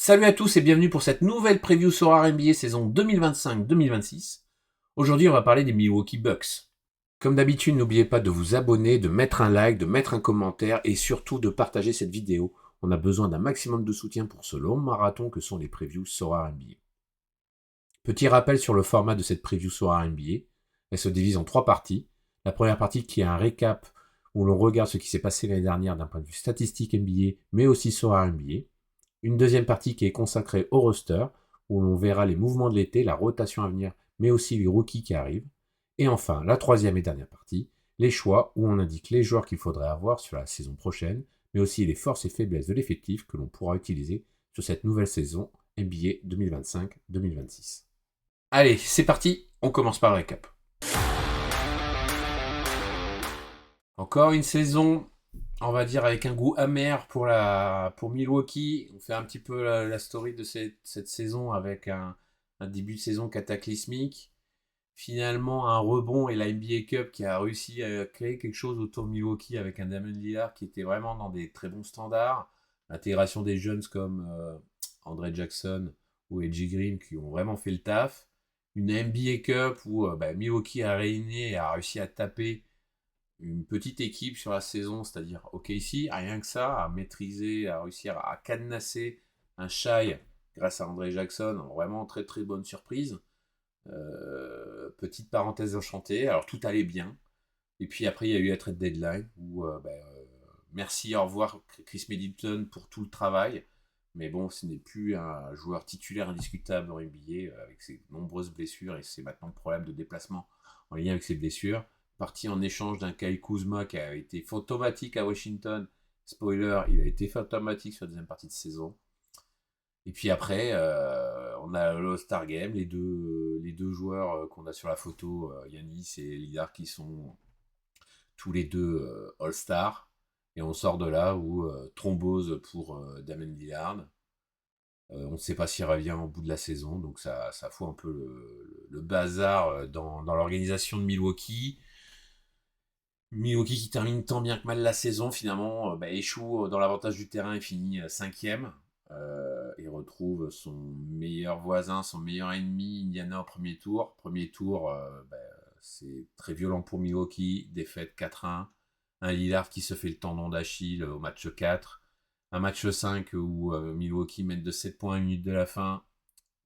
Salut à tous et bienvenue pour cette nouvelle preview sur NBA saison 2025-2026. Aujourd'hui, on va parler des Milwaukee Bucks. Comme d'habitude, n'oubliez pas de vous abonner, de mettre un like, de mettre un commentaire et surtout de partager cette vidéo. On a besoin d'un maximum de soutien pour ce long marathon que sont les previews sur NBA. Petit rappel sur le format de cette preview sur NBA. Elle se divise en 3 parties. La première partie qui est un récap où l'on regarde ce qui s'est passé l'année dernière d'un point de vue statistique NBA, mais aussi sur NBA. Une deuxième partie qui est consacrée au roster, où l'on verra les mouvements de l'été, la rotation à venir, mais aussi les rookies qui arrivent. Et enfin, la troisième et dernière partie, les choix, où on indique les joueurs qu'il faudrait avoir sur la saison prochaine, mais aussi les forces et faiblesses de l'effectif que l'on pourra utiliser sur cette nouvelle saison NBA 2025-2026. Allez, c'est parti, on commence par le récap. Encore une saison, on va dire, avec un goût amer pour Milwaukee. On fait un petit peu la story de cette saison avec un début de saison cataclysmique. Finalement, un rebond et la NBA Cup qui a réussi à créer quelque chose autour de Milwaukee avec un Damian Lillard qui était vraiment dans des très bons standards. L'intégration des jeunes comme André Jackson ou AJ Green qui ont vraiment fait le taf. Une NBA Cup où Milwaukee a réuni et a réussi à taper une petite équipe sur la saison, c'est-à-dire OKC, rien que ça, à maîtriser, à réussir à cadenasser un Shai grâce à André Jackson, vraiment très très bonne surprise. Petite parenthèse enchantée, alors tout allait bien. Et puis après, il y a eu la trade deadline où merci, au revoir Chris Middleton pour tout le travail. Mais bon, ce n'est plus un joueur titulaire indiscutable en NBA avec ses nombreuses blessures et c'est maintenant le problème de déplacement en lien avec ses blessures. Parti en échange d'un Kyle Kuzma qui a été fantomatique à Washington. Spoiler, il a été fantomatique sur la deuxième partie de saison. Et puis après, on a l'All-Star Game, les deux joueurs qu'on a sur la photo, Yanis et Lillard, qui sont tous les deux All-Star. Et on sort de là où thrombose pour Damian Lillard. On ne sait pas s'il revient au bout de la saison, donc ça fout un peu le bazar dans l'organisation de Milwaukee. Milwaukee qui termine tant bien que mal la saison, finalement, échoue dans l'avantage du terrain et finit 5e. Et retrouve son meilleur voisin, son meilleur ennemi, Indiana au premier tour. Premier tour, c'est très violent pour Milwaukee, défaite 4-1. Un Lillard qui se fait le tendon d'Achille au match 4. Un match 5 où Milwaukee mène de 7 points à 1 minute de la fin,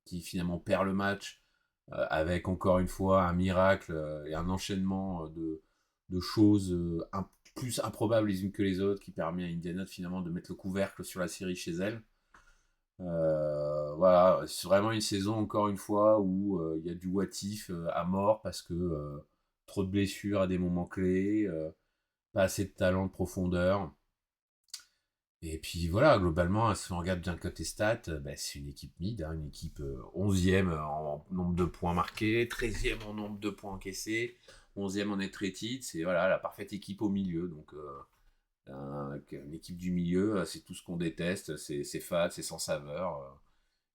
qui finalement perd le match, avec encore une fois un miracle et un enchaînement de choses plus improbables les unes que les autres, qui permet à Indiana finalement de mettre le couvercle sur la série chez elle. Voilà, c'est vraiment une saison encore une fois où il y a du what if à mort parce que trop de blessures à des moments clés, pas assez de talent de profondeur. Et puis voilà, globalement, si on regarde bien côté stats, c'est une équipe mid, hein, une équipe 11e en nombre de points marqués, 13e en nombre de points encaissés, 11e en net rated, c'est voilà, la parfaite équipe au milieu. Donc une équipe du milieu, c'est tout ce qu'on déteste, c'est fade, c'est sans saveur.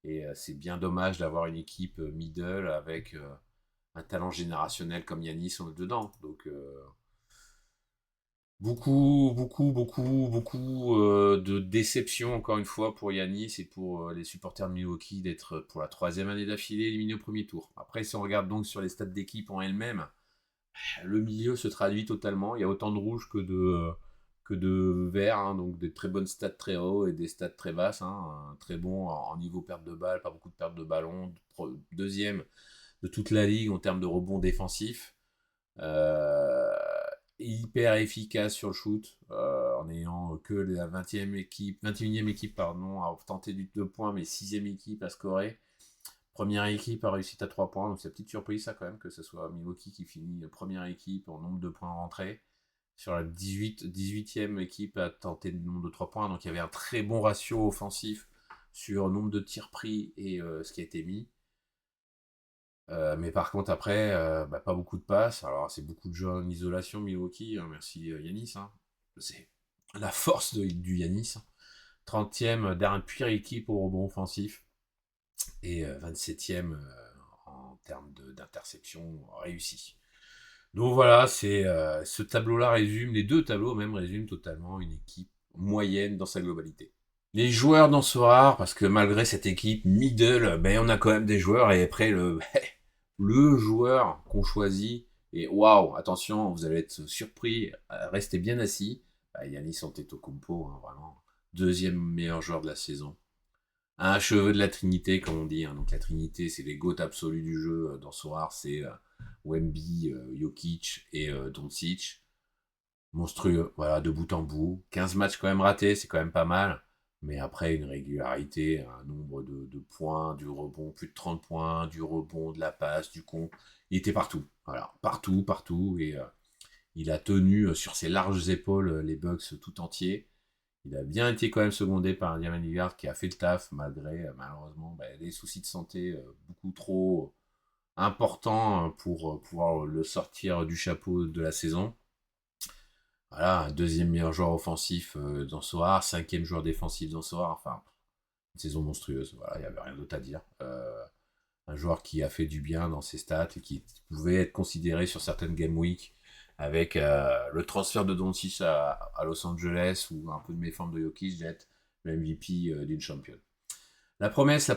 Et c'est bien dommage d'avoir une équipe middle avec un talent générationnel comme Yanis dedans. Donc beaucoup de déception encore une fois pour Yanis et pour les supporters de Milwaukee d'être pour la 3e année d'affilée éliminés au premier tour. Après, si on regarde donc sur les stats d'équipe en elles-mêmes, le milieu se traduit totalement. Il y a autant de rouge que de vert, hein, donc des très bonnes stats très hauts et des stats très basses, hein, très bon en niveau perte de balle, pas beaucoup de perte de ballon, deuxième de toute la ligue en termes de rebond défensif, euh, hyper efficace sur le shoot, en ayant que la 21e équipe pardon, à tenter du 2 points, mais 6e équipe à scorer. Première équipe a réussi à 3 points, donc c'est une petite surprise ça quand même que ce soit Milwaukee qui finit première équipe en nombre de points rentrés. Sur la 18e équipe a tenté le nombre de 3 points, donc il y avait un très bon ratio offensif sur le nombre de tirs pris et ce qui a été mis. Mais par contre après, pas beaucoup de passes, alors c'est beaucoup de jeux en isolation Milwaukee, hein, merci Yanis, hein. C'est la force du Yanis. 30e dernière pire équipe au rebond offensif et 27e en termes d'interception réussie. Donc voilà, ce tableau-là résume, les deux tableaux même résument totalement une équipe moyenne dans sa globalité. Les joueurs dans ce rare, parce que malgré cette équipe middle, ben on a quand même des joueurs et après le joueur qu'on choisit et waouh, attention, vous allez être surpris, restez bien assis. Bah, Giannis Antetokounmpo, hein, vraiment deuxième meilleur joueur de la saison. Un cheveu de la Trinité, comme on dit. Hein. Donc la Trinité, c'est les goats absolus du jeu dans ce rare, c'est Wemby, Jokic et Doncic. Monstrueux, voilà, de bout en bout. 15 matchs quand même ratés, c'est quand même pas mal. Mais après, une régularité, un nombre de points, du rebond, plus de 30 points, du rebond, de la passe, du con. Il était partout. Voilà, partout, partout. Et il a tenu sur ses larges épaules les Bucks tout entiers. Il a bien été quand même secondé par un Damian Lillard qui a fait le taf, malgré, malheureusement, des soucis de santé beaucoup trop importants pour pouvoir le sortir du chapeau de la saison. Voilà, un deuxième meilleur joueur offensif dans Soar, cinquième joueur défensif dans Soar, enfin, une saison monstrueuse, voilà, il n'y avait rien d'autre à dire. Un joueur qui a fait du bien dans ses stats et qui pouvait être considéré sur certaines Game Week avec le transfert de Doncic à Los Angeles ou un peu de méforme de Jokic d'être le MVP d'une championne. La promesse,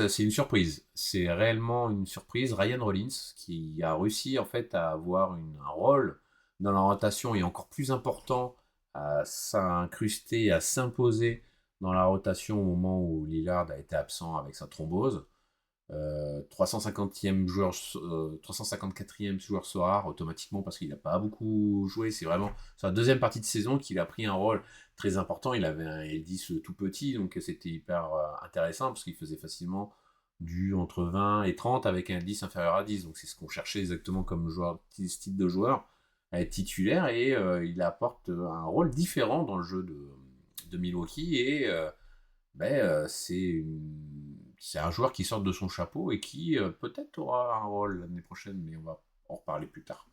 c'est une surprise. C'est réellement une surprise. Ryan Rollins, qui a réussi en fait à avoir un rôle dans la rotation et encore plus important, à s'incruster et à s'imposer dans la rotation au moment où Lillard a été absent avec sa thrombose. 350e joueur, 354e joueur Soar automatiquement parce qu'il n'a pas beaucoup joué. C'est vraiment sur la deuxième partie de saison qu'il a pris un rôle très important. Il avait un L10 tout petit, donc c'était hyper intéressant parce qu'il faisait facilement du entre 20 et 30 avec un L10 inférieur à 10. Donc c'est ce qu'on cherchait exactement comme joueur, style de joueur à être titulaire et il apporte un rôle différent dans le jeu de Milwaukee et c'est un joueur qui sort de son chapeau et qui peut-être aura un rôle l'année prochaine, mais on va en reparler plus tard.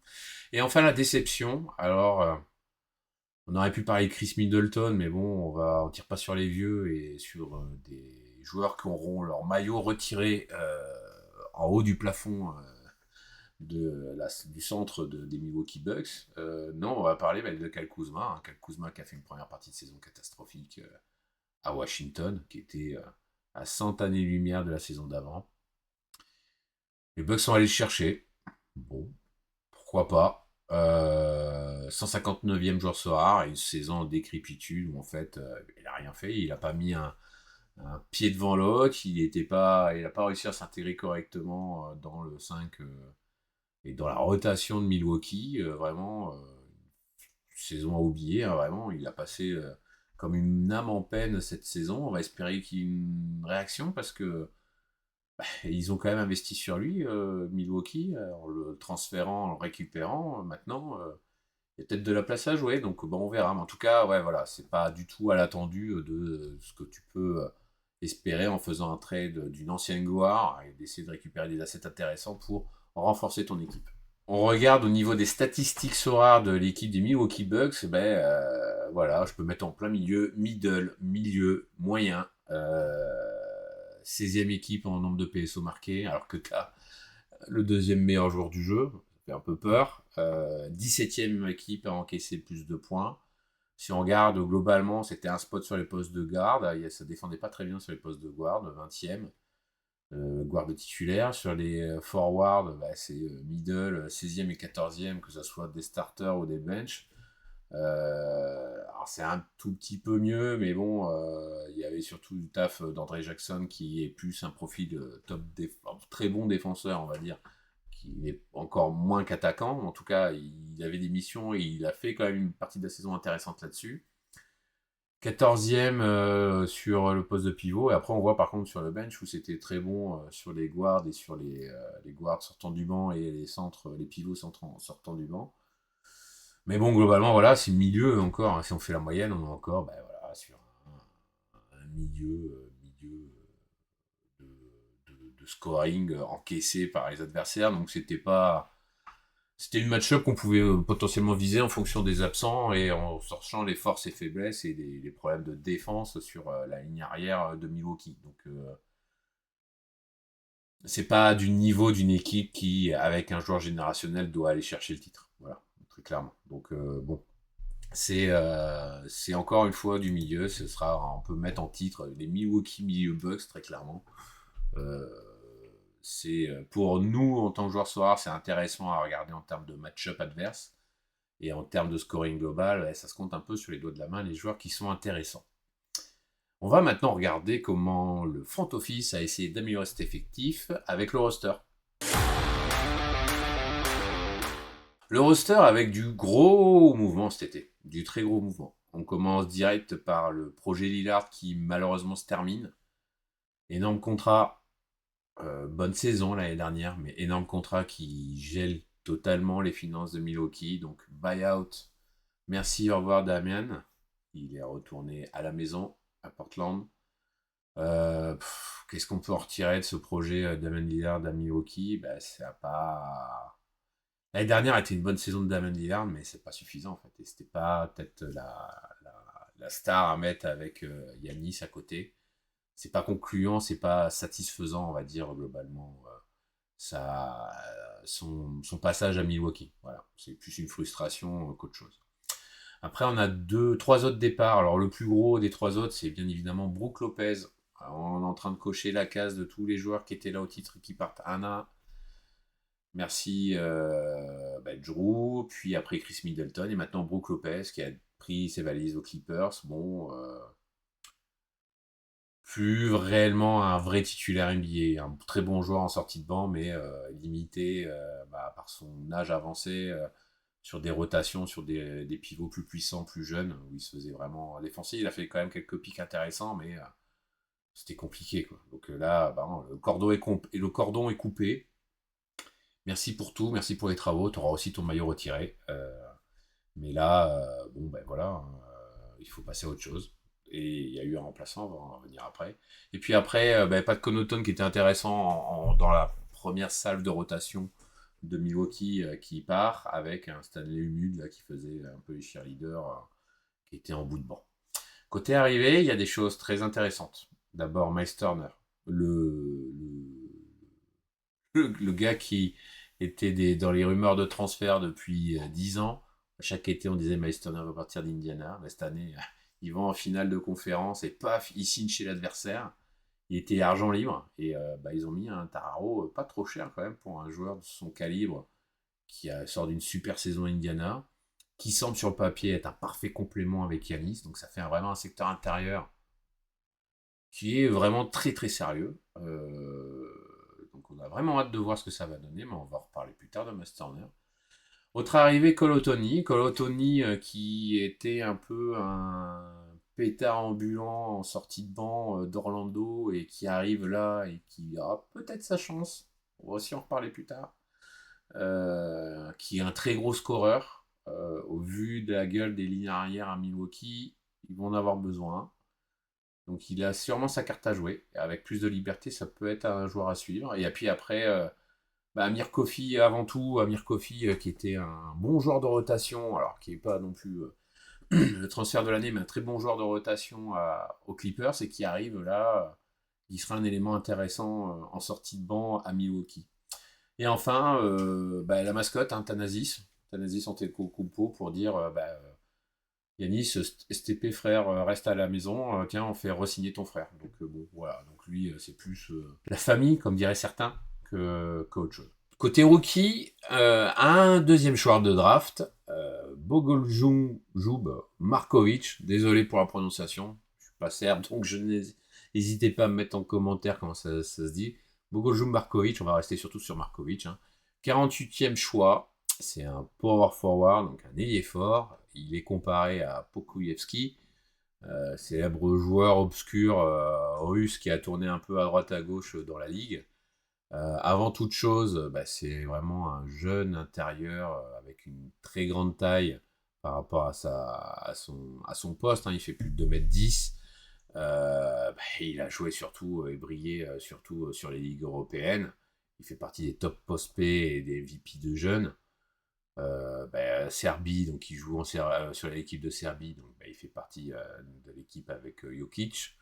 Et enfin, la déception. Alors, on aurait pu parler de Chris Middleton, mais bon, on tire pas sur les vieux et sur des joueurs qui auront leur maillot retiré en haut du plafond du centre des Milwaukee Bucks. Non, on va parler de Kyle Kuzma. Hein. Kyle Kuzma qui a fait une première partie de saison catastrophique à Washington, qui était à 100 années-lumière de la saison d'avant. Les Bucks sont allés le chercher. Bon, pourquoi pas. 159e joueur Soar, une saison en décrépitude où en fait il n'a rien fait. Il n'a pas mis un pied devant l'autre. Il n'a pas réussi à s'intégrer correctement dans le 5 et dans la rotation de Milwaukee. Vraiment, saison à oublier. Hein, vraiment, il a passé comme une âme en peine cette saison. On va espérer qu'il y ait une réaction parce que ils ont quand même investi sur lui, Milwaukee, en le transférant, en le récupérant. Maintenant, il y a peut-être de la place à jouer, donc bon, on verra. Mais en tout cas, ouais, voilà, c'est pas du tout à l'attendu de ce que tu peux espérer en faisant un trade d'une ancienne gloire et d'essayer de récupérer des assets intéressants pour renforcer ton équipe. On regarde au niveau des statistiques SORAR de l'équipe des Milwaukee Bucks, voilà, je peux mettre en plein milieu, middle, milieu, moyen. 16e équipe en nombre de PSO marqués, alors que tu as le deuxième meilleur joueur du jeu, ça fait un peu peur. 17e équipe à encaisser plus de points. Si on regarde globalement, c'était un spot sur les postes de garde, ça défendait pas très bien sur les postes de guard, 20e. Guard titulaire. Sur les forwards, c'est middle, 16e et 14e, que ce soit des starters ou des bench. Alors c'est un tout petit peu mieux, mais bon, il y avait surtout du taf d'André Jackson qui est plus un profil très bon défenseur, on va dire, qui est encore moins qu'attaquant. En tout cas, il avait des missions et il a fait quand même une partie de la saison intéressante là-dessus. 14e sur le poste de pivot. Et après, on voit par contre sur le bench où c'était très bon sur les guards et sur les guards sortant du banc et les centres, les pivots sortant du banc. Mais bon, globalement, voilà, c'est milieu encore. Hein, si on fait la moyenne, on est encore voilà, sur un milieu de scoring encaissé par les adversaires. Donc c'était une match-up qu'on pouvait potentiellement viser en fonction des absents et en cherchant les forces et faiblesses et les problèmes de défense sur la ligne arrière de Milwaukee. Donc c'est pas du niveau d'une équipe qui, avec un joueur générationnel, doit aller chercher le titre. Voilà, très clairement. Donc bon. C'est encore une fois du milieu. On peut mettre en titre les Milwaukee Milieu Bucks, très clairement. Euh, pour nous, en tant que joueurs soir, c'est intéressant à regarder en termes de match-up adverse. Et en termes de scoring global, ouais, ça se compte un peu sur les doigts de la main, les joueurs qui sont intéressants. On va maintenant regarder comment le front office a essayé d'améliorer cet effectif avec le roster. Le roster avec du gros mouvement cet été, du très gros mouvement. On commence direct par le projet Lillard qui malheureusement se termine. Énorme contrat, bonne saison l'année dernière, mais énorme contrat qui gèle totalement les finances de Milwaukee. Donc buyout, merci, au revoir Damian. Il est retourné à la maison, à Portland. Qu'est-ce qu'on peut en retirer de ce projet Damian Lillard à Milwaukee? Ça n'a pas... L'année dernière a été une bonne saison de Damian Lillard, mais c'est pas suffisant en fait. Et c'était pas peut-être la star à mettre avec Giannis à côté. C'est pas concluant, c'est pas satisfaisant, on va dire globalement. Son passage à Milwaukee, voilà, c'est plus une frustration qu'autre chose. Après, on a trois autres départs. Alors le plus gros des trois autres, c'est bien évidemment Brook Lopez. Alors, on est en train de cocher la case de tous les joueurs qui étaient là au titre et qui partent un à un. Merci Drew, puis après Chris Middleton, et maintenant Brook Lopez qui a pris ses valises aux Clippers. Bon, plus réellement un vrai titulaire NBA, un très bon joueur en sortie de banc, mais limité par son âge avancé sur des rotations, sur des pivots plus puissants, plus jeunes, où il se faisait vraiment défoncer. Il a fait quand même quelques pics intéressants, mais c'était compliqué, quoi. Donc là, non, le cordon est coupé. Merci pour tout, merci pour les travaux, tu auras aussi ton maillot retiré. Mais là, voilà, il faut passer à autre chose. Et il y a eu un remplaçant, on va en revenir après. Et puis après, pas de Connaughton qui était intéressant dans la première salve de rotation de Milwaukee qui part, avec un Stanley Humud là, qui faisait un peu les cheerleaders, qui était en bout de banc. Côté arrivé, il y a des choses très intéressantes. D'abord, Miles Turner, le, le gars qui était dans les rumeurs de transfert depuis 10 ans. Chaque été, on disait Miles Turner va partir d'Indiana. Cette année, il va en finale de conférence et paf, il signe chez l'adversaire. Il était argent libre et ils ont mis un Tararo pas trop cher quand même pour un joueur de son calibre sort d'une super saison à Indiana, qui semble sur le papier être un parfait complément avec Yanis. Donc ça fait vraiment un secteur intérieur qui est vraiment très très sérieux. Donc on a vraiment hâte de voir ce que ça va donner, mais on va en reparler plus tard de Miles Turner. Autre arrivée, Colotoni. Colotoni qui était un peu un pétard ambulant en sortie de banc d'Orlando et qui arrive là et qui aura peut-être sa chance. On va aussi en reparler plus tard. Qui est un très gros scoreur. Au vu de la gueule des lignes arrière à Milwaukee, ils vont en avoir besoin. Donc il a sûrement sa carte à jouer. Et avec plus de liberté, ça peut être un joueur à suivre. Et puis après, Amir Kofi avant tout. Amir Kofi qui était un bon joueur de rotation, alors qui n'est pas non plus le transfert de l'année, mais un très bon joueur de rotation aux Clippers et qui arrive là, il sera un élément intéressant en sortie de banc à Milwaukee. Et enfin, la mascotte, Thanasis Antetokounmpo pour dire Yanis, STP frère, reste à la maison, tiens, on fait re-signer ton frère. Donc bon, voilà, donc lui, c'est plus la famille, comme diraient certains, qu'autre chose. Côté rookie, un deuxième choix de draft, Bogoljub Markovic, désolé pour la prononciation, je suis pas serbe, donc n'hésitez pas à me mettre en commentaire comment ça se dit. Bogoljub Markovic, on va rester surtout sur Markovic. 48e choix, c'est un power forward, donc un ailier fort. Il est comparé à Pokoyevski, célèbre joueur obscur russe qui a tourné un peu à droite à gauche dans la ligue. Avant toute chose, c'est vraiment un jeune intérieur avec une très grande taille par rapport à son poste. Il fait plus de 2m10. Il a joué surtout et brillé surtout sur les ligues européennes. Il fait partie des top prospects et des VP de jeunes. Serbie, donc il joue sur l'équipe de Serbie, donc il fait partie de l'équipe avec Jokic.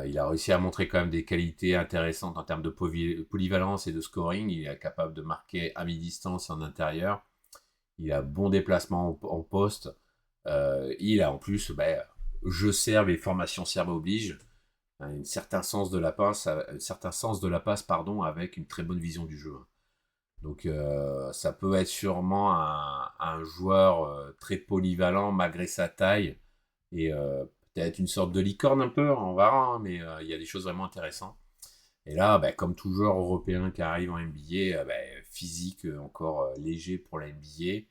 Il a réussi à montrer quand même des qualités intéressantes en termes de polyvalence et de scoring. Il est capable de marquer à mi-distance et en intérieur. Il a bon déplacement en poste. Il a en plus, jeu serbe et formation serbe oblige, un certain sens de la passe, pardon, avec une très bonne vision du jeu. Donc ça peut être sûrement un joueur très polyvalent malgré sa taille et peut-être une sorte de licorne un peu, on verra, hein, mais il y a des choses vraiment intéressantes. Et là, comme tout joueur européen qui arrive en NBA, physique encore léger pour la NBA,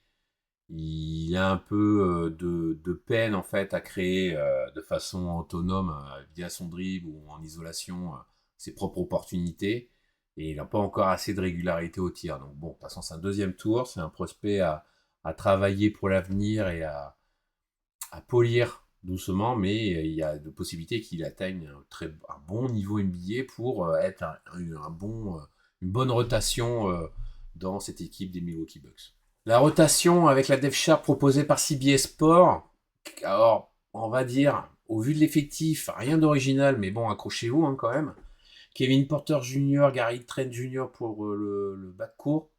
il a un peu de peine en fait à créer de façon autonome via son dribble ou en isolation ses propres opportunités. Et il n'a pas encore assez de régularité au tir. Donc bon, de toute façon, c'est un deuxième tour, c'est un prospect à travailler pour l'avenir et à polir doucement, mais il y a de possibilités qu'il atteigne un bon niveau NBA pour être une bonne rotation dans cette équipe des Milwaukee Bucks. La rotation avec la Dev Chart proposée par CBS Sport, alors on va dire, au vu de l'effectif, rien d'original, mais bon, accrochez-vous quand même. Kevin Porter Jr., Gary Trent Jr. pour le bas de court.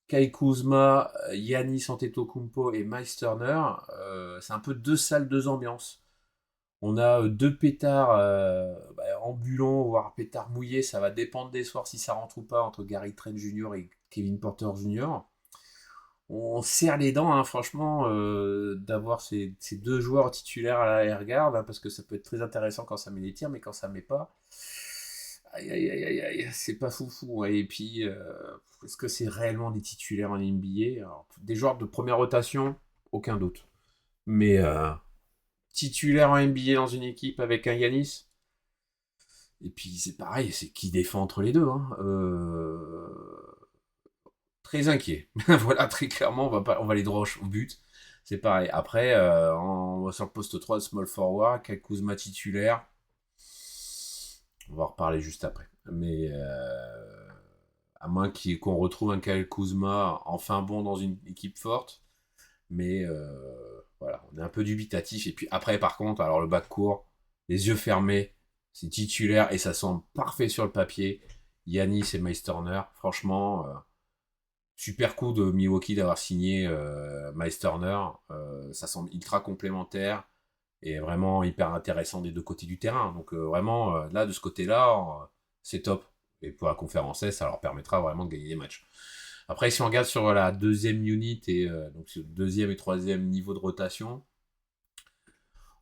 Kai Kuzma, Giannis Antetokounmpo et Miles Turner, c'est un peu deux salles, deux ambiances. On a deux pétards ambulants, voire pétards mouillés, ça va dépendre des soirs si ça rentre ou pas entre Gary Trent Jr. et Kevin Porter Jr. On serre les dents, franchement, d'avoir ces deux joueurs titulaires à l'arrière-garde, parce que ça peut être très intéressant quand ça met les tirs, mais quand ça met pas, aïe, aïe, aïe, aïe, aïe, c'est pas foufou. Et puis, est-ce que c'est réellement des titulaires en NBA? Alors, des joueurs de première rotation, aucun doute. Mais titulaire en NBA dans une équipe avec un Yanis, et puis c'est pareil, c'est qui défend entre les deux. Très inquiet. Voilà, très clairement, on va aller droit au but. C'est pareil. Après, sur le poste 3 de small forward, Kyle Kuzma titulaire. On va en reparler juste après. Mais à moins qu'on retrouve un Kyle Kuzma enfin bon dans une équipe forte. Mais voilà, on est un peu dubitatif. Et puis après, par contre, alors le bas de court, les yeux fermés, c'est titulaire et ça semble parfait sur le papier. Giannis et Miles Turner, franchement, super coup de Milwaukee d'avoir signé Miles Turner. Ça semble ultra complémentaire et vraiment hyper intéressant des deux côtés du terrain. Donc vraiment, là, de ce côté-là, c'est top. Et pour la conférence S, ça leur permettra vraiment de gagner des matchs. Après, si on regarde sur la deuxième unit et donc sur le deuxième et troisième niveau de rotation,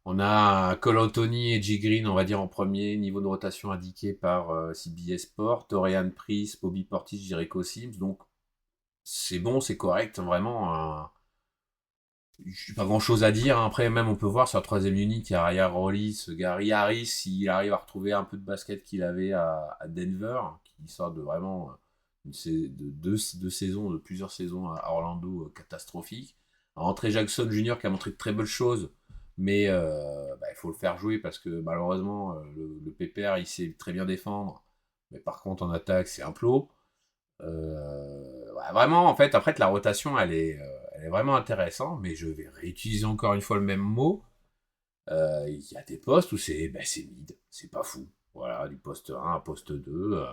on a Cole Anthony et J. Green, on va dire en premier niveau de rotation indiqué par CBS Sport, Torian Prince, Bobby Portis, Jericho Sims. Donc c'est bon, c'est correct, vraiment. Pas grand chose à dire. Après, même on peut voir sur la troisième unit, il y a Raya Rollis, Gary Harris, s'il arrive à retrouver un peu de basket qu'il avait à Denver, qui sort de vraiment deux saisons, de plusieurs saisons à Orlando catastrophiques. André Jackson Jr. qui a montré de très belles choses, mais il faut le faire jouer parce que malheureusement, le PPR, il sait très bien défendre, mais par contre en attaque, c'est un plot. Vraiment, en fait, après, la rotation, elle est vraiment intéressante, mais je vais réutiliser encore une fois le même mot. Il y a des postes où c'est mid, c'est pas fou. Voilà, du poste 1 à poste 2,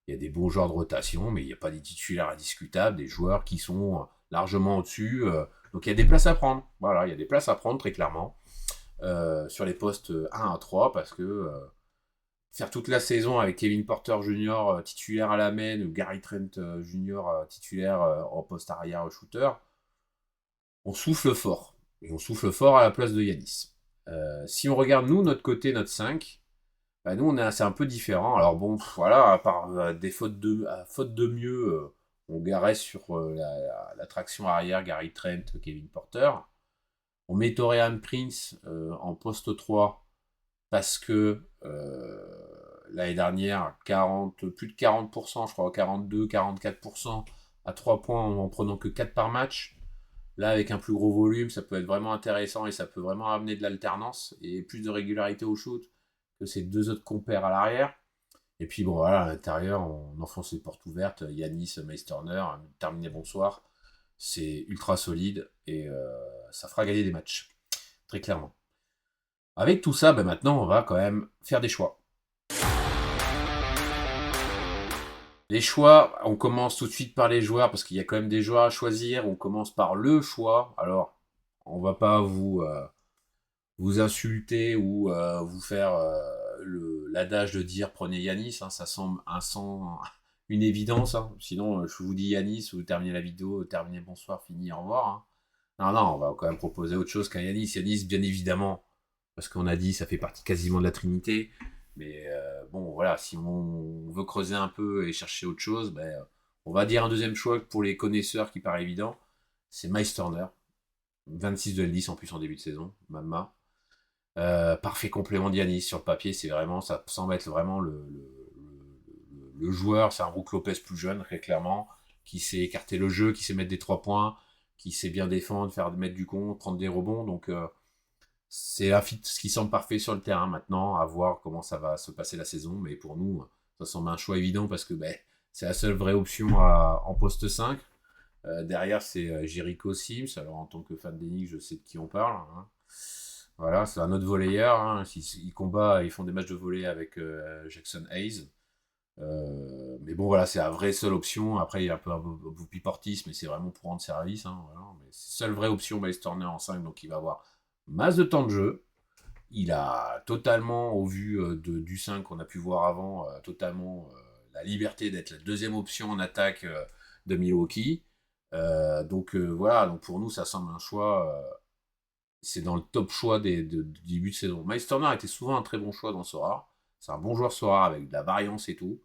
il y a des bons genres de rotation, mais il n'y a pas des titulaires indiscutables, des joueurs qui sont largement au-dessus. Donc il y a des places à prendre. Voilà, il y a des places à prendre très clairement sur les postes 1 à 3 parce que faire toute la saison avec Kevin Porter Jr. Titulaire à la main ou Gary Trent Jr. Titulaire en poste arrière shooter, on souffle fort. Et on souffle fort à la place de Yanis. Si on regarde nous, notre côté, notre 5, nous, c'est un peu différent. Alors bon, voilà, à part des fautes faute de mieux, on garait sur la traction arrière Gary Trent, Kevin Porter. On met Torian Prince en poste 3 parce que l'année dernière, plus de 40%, je crois, 42, 44% à 3 points en prenant que 4 par match. Là, avec un plus gros volume, ça peut être vraiment intéressant et ça peut vraiment amener de l'alternance et plus de régularité au shoot que ces deux autres compères à l'arrière. Et puis bon, voilà, à l'intérieur, on enfonce les portes ouvertes. Yanis, Miles Turner, terminé bonsoir. C'est ultra solide et ça fera gagner des matchs, très clairement. Avec tout ça, maintenant, on va quand même faire des choix. Les choix, on commence tout de suite par les joueurs, parce qu'il y a quand même des joueurs à choisir. On commence par le choix. Alors, on va pas vous insulter ou vous faire l'adage de dire prenez Yanis, hein, ça semble une évidence. Hein. Sinon, je vous dis Yanis, vous terminez la vidéo, terminez bonsoir, fini, au revoir. Hein. Non, non, on va quand même proposer autre chose qu'un Yanis. Yanis, bien évidemment, parce qu'on a dit ça fait partie quasiment de la Trinité. Mais bon, voilà, si on veut creuser un peu et chercher autre chose, ben, on va dire un deuxième choix pour les connaisseurs qui paraît évident, c'est Miles Turner. 26 de L10 en plus en début de saison, Mamma. Parfait complément d'Yanis sur le papier, c'est vraiment, ça semble être vraiment le joueur, c'est un Brook Lopez plus jeune, très clairement, qui sait écarter le jeu, qui sait mettre des 3 points, qui sait bien défendre, faire mettre du contre, prendre des rebonds, donc c'est un fit qui semble parfait sur le terrain maintenant, à voir comment ça va se passer la saison, mais pour nous, ça semble un choix évident parce que ben, c'est la seule vraie option en poste 5. Derrière, c'est Jericho Sims. Alors, en tant que fan d'Enix, je sais de qui on parle. Hein. Voilà, c'est un autre volleyeur. Hein. Ils combattent, ils font des matchs de volley avec Jackson Hayes. Mais bon, voilà, c'est la vraie seule option. Après, il y a un peu un Whoopi Portis, mais c'est vraiment pour rendre service. Hein, voilà. Mais c'est la seule vraie option, Miles Turner en 5, donc il va avoir masse de temps de jeu. Il a totalement, au vu du 5 qu'on a pu voir avant, totalement la liberté d'être la deuxième option en attaque de Milwaukee. Donc voilà, donc pour nous, ça semble un choix. C'est dans le top choix du début de saison. Miles Turner était souvent un très bon choix dans Sora. C'est un bon joueur Sora avec de la variance et tout.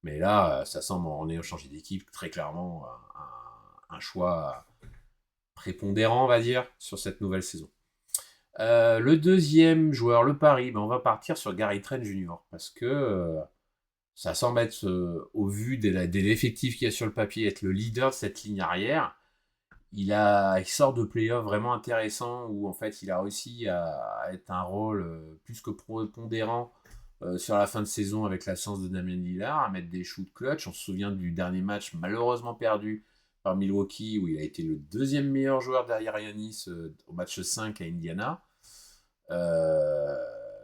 Mais là, ça semble, en ayant changé d'équipe, très clairement un choix prépondérant, on va dire, sur cette nouvelle saison. Le deuxième joueur, le pari, ben on va partir sur Gary Trent Jr. Parce que ça semble être, au vu de l'effectif qu'il y a sur le papier, être le leader de cette ligne arrière. Il sort de playoff vraiment intéressant où en fait il a réussi à être un rôle plus que prépondérant sur la fin de saison avec l'absence de Damien Lillard, à mettre des shoots clutch. On se souvient du dernier match malheureusement perdu par Milwaukee où il a été le deuxième meilleur joueur derrière Giannis au match 5 à Indiana.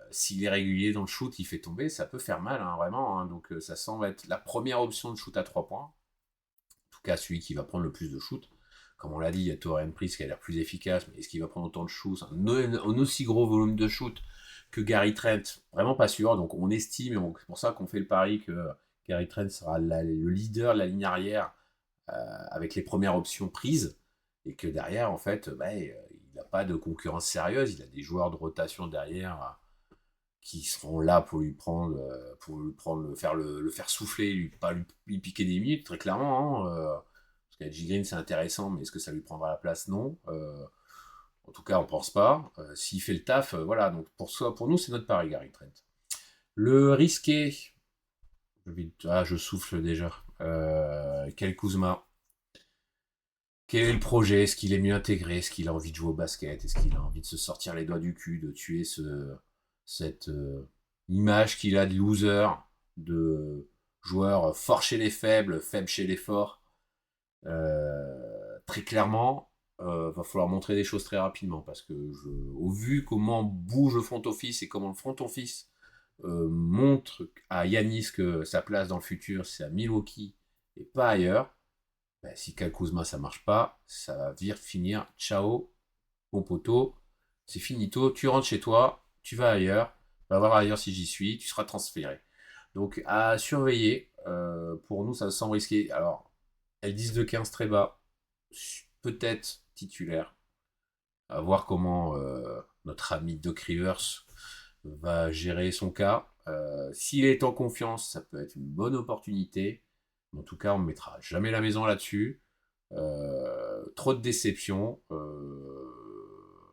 S'il est régulier dans le shoot, il fait tomber, ça peut faire mal, hein, vraiment. Hein. Donc ça semble être la première option de shoot à 3 points. En tout cas, celui qui va prendre le plus de shoot. Comme on l'a dit, il y a Taurean Prince qui a l'air plus efficace, mais est-ce qu'il va prendre autant de shoot, un aussi gros volume de shoot que Gary Trent? Vraiment pas sûr. Donc on estime, et c'est pour ça qu'on fait le pari que Gary Trent sera le leader de la ligne arrière avec les premières options prises, et que derrière, en fait, il n'a pas de concurrence sérieuse. Il a des joueurs de rotation derrière qui seront là pour lui prendre, le faire souffler, pas lui piquer des minutes, très clairement. Hein, parce qu'Edgy Green, c'est intéressant, mais est-ce que ça lui prendra la place? Non. En tout cas, on pense pas. S'il fait le taf, voilà. Donc pour nous, c'est notre pari, Gary Trent. Le risqué, je souffle déjà. Quel Kuzma? Quel est le projet? Est-ce qu'il est mieux intégré? Est-ce qu'il a envie de jouer au basket? Est-ce qu'il a envie de se sortir les doigts du cul, de tuer cette image qu'il a de loser, de joueur fort chez les faibles, faible chez les forts? Très clairement, va falloir montrer des choses très rapidement parce que au vu comment bouge le front office et comment le front office montre à Yanis que sa place dans le futur c'est à Milwaukee et pas ailleurs, ben, si Kyle Kuzma ça marche pas, ça va finir ciao mon poteau, c'est finito, tu rentres chez toi, tu vas ailleurs, va voir ailleurs si j'y suis, tu seras transféré. Donc à surveiller, pour nous ça semble risqué. Alors, elles disent de 15 très bas, peut-être titulaire. À voir comment notre ami Doc Rivers va gérer son cas. S'il est en confiance, ça peut être une bonne opportunité. Mais en tout cas, on ne mettra jamais la maison là-dessus. Trop de déception.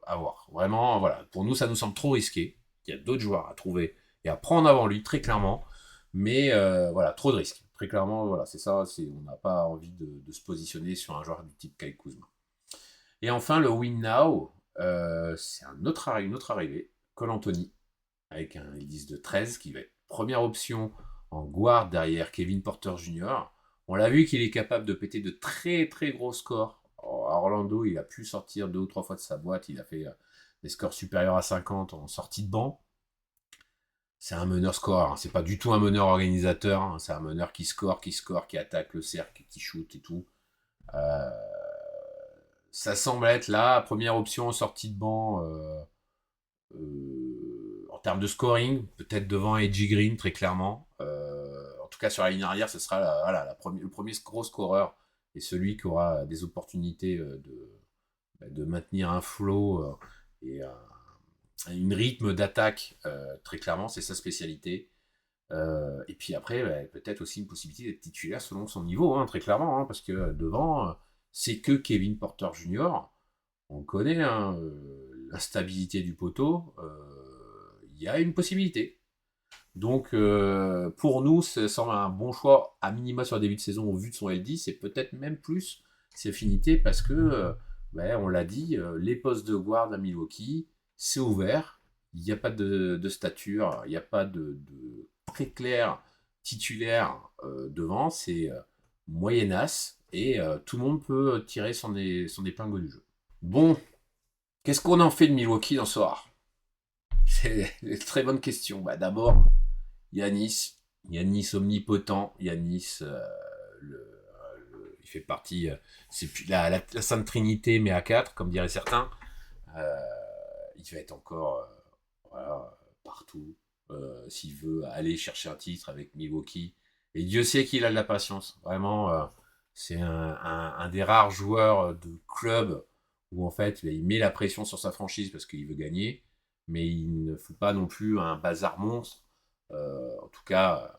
À voir. Vraiment, voilà. Pour nous, ça nous semble trop risqué. Il y a d'autres joueurs à trouver et à prendre avant lui, très clairement. Mais voilà, trop de risques. Très clairement, voilà, c'est ça. On n'a pas envie de se positionner sur un joueur du type Kyle Kuzma. Et enfin, le win now, c'est une autre arrivée. Cole Anthony, avec un indice de 13, qui va être première option en guard derrière Kevin Porter Jr. On l'a vu qu'il est capable de péter de très très gros scores. À Orlando, il a pu sortir 2 ou 3 fois de sa boîte. Il a fait des scores supérieurs à 50 en sortie de banc. C'est un meneur scoreur, hein. C'est pas du tout un meneur organisateur, hein. C'est un meneur qui score, qui attaque le cercle, qui shoot et tout. ça semble être la première option en sortie de banc en termes de scoring, peut-être devant AJ Green, très clairement. En tout cas, sur la ligne arrière, ce sera voilà, le premier gros scoreur et celui qui aura des opportunités de maintenir un flow et un rythme d'attaque, très clairement, c'est sa spécialité. Et puis après, peut-être aussi une possibilité d'être titulaire selon son niveau, hein, très clairement, hein, parce que devant, c'est que Kevin Porter Jr. On connaît hein, l'instabilité du poteau. Il y a une possibilité. Donc, pour nous, ça semble un bon choix, à minima sur le début de saison, au vu de son LD, c'est peut-être même plus ses affinités, parce que, on l'a dit, les postes de guard à Milwaukee, c'est ouvert, il n'y a pas de stature, il n'y a pas de très clair titulaire devant, c'est moyennasse, et tout le monde peut tirer son épingle du jeu. Bon, qu'est-ce qu'on en fait de Milwaukee dans ce soir? C'est une très bonne question. Bah, d'abord, Yanis omnipotent, Yanis, il fait partie, c'est plus la Sainte Trinité, mais à 4, comme diraient certains. Euh, il va être encore voilà, partout. S'il veut aller chercher un titre avec Milwaukee. Et Dieu sait qu'il a de la patience. Vraiment, c'est un des rares joueurs de club où en fait il met la pression sur sa franchise parce qu'il veut gagner, mais il ne fout pas non plus un bazar monstre. En tout cas,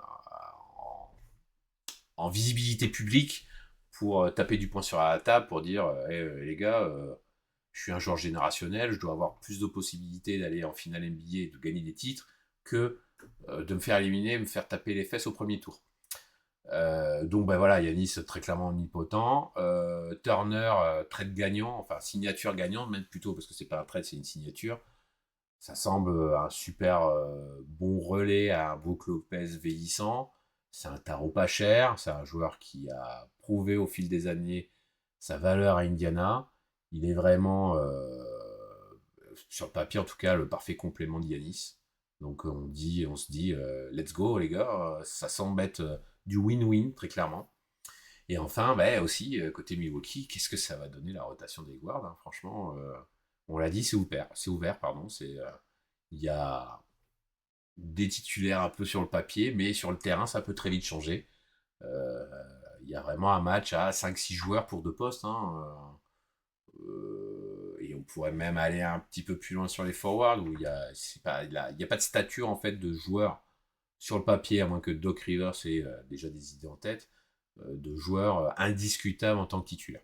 en visibilité publique pour taper du poing sur la table pour dire les gars, je suis un joueur générationnel, je dois avoir plus de possibilités d'aller en finale NBA et de gagner des titres que de me faire éliminer, me faire taper les fesses au premier tour. Donc voilà, Yanis très clairement omnipotent. Turner, trade gagnant, enfin signature gagnante, même plutôt, parce que c'est pas un trade, c'est une signature. Ça semble un super bon relais à un Brook Lopez vieillissant. C'est un tarot pas cher, c'est un joueur qui a prouvé au fil des années sa valeur à Indiana. Il est vraiment, sur le papier en tout cas, le parfait complément d'Yanis. Donc on se dit, let's go les gars, ça semble être du win-win très clairement. Et enfin, aussi, côté Milwaukee, qu'est-ce que ça va donner la rotation des guards hein, franchement, on l'a dit, c'est ouvert, pardon. Il y a des titulaires un peu sur le papier, mais sur le terrain, ça peut très vite changer. Euh, il y a vraiment un match à 5-6 joueurs pour 2 postes. Hein, et on pourrait même aller un petit peu plus loin sur les forwards, où il y a pas de stature en fait de joueurs sur le papier, à moins que Doc Rivers ait déjà des idées en tête, de joueurs indiscutables en tant que titulaire.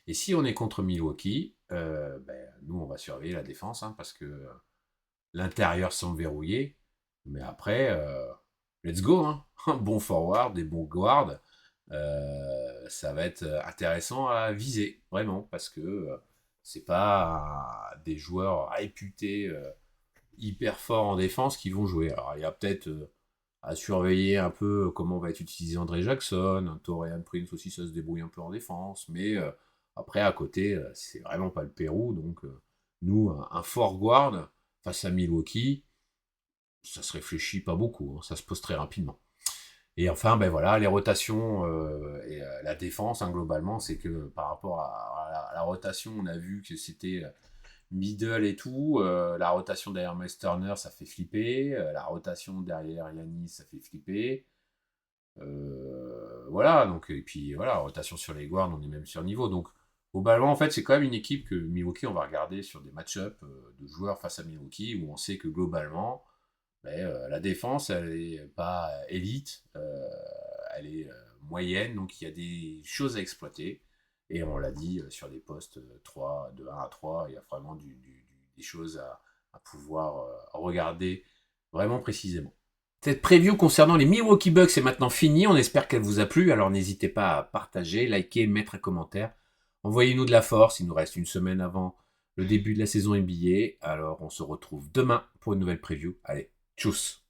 Et si on est contre Milwaukee, nous on va surveiller la défense, hein, parce que l'intérieur semble verrouillé. Mais après, let's go. Hein. Un bon forward, des bons guards. Ça va être intéressant à viser, vraiment, parce que c'est pas des joueurs réputés hyper forts en défense qui vont jouer. Alors, il y a peut-être à surveiller un peu comment va être utilisé André Jackson. Un Torian Prince aussi, ça se débrouille un peu en défense. Mais après, à côté, c'est vraiment pas le Pérou. Donc, nous, un fort guard face à Milwaukee, ça se réfléchit pas beaucoup. Hein, ça se pose très rapidement. Et enfin, voilà, les rotations et la défense, hein, globalement, c'est que par rapport à la rotation, on a vu que c'était middle et tout. La rotation derrière Miles Turner, ça fait flipper. La rotation derrière Yanis, ça fait flipper. Voilà, donc, et puis voilà, rotation sur les guards, on est même sur niveau. Donc, globalement, en fait, c'est quand même une équipe que Milwaukee, on va regarder sur des match-ups de joueurs face à Milwaukee, où on sait que globalement, la défense, elle est pas élite, elle est moyenne, donc il y a des choses à exploiter. Et on l'a dit, sur des postes 3, de 1 à 3, il y a vraiment des choses à pouvoir regarder vraiment précisément. Cette preview concernant les Milwaukee Bucks est maintenant finie. On espère qu'elle vous a plu. Alors n'hésitez pas à partager, liker, mettre un commentaire. Envoyez-nous de la force. Il nous reste une semaine avant le début de la saison NBA. Alors on se retrouve demain pour une nouvelle preview. Allez, tchuss!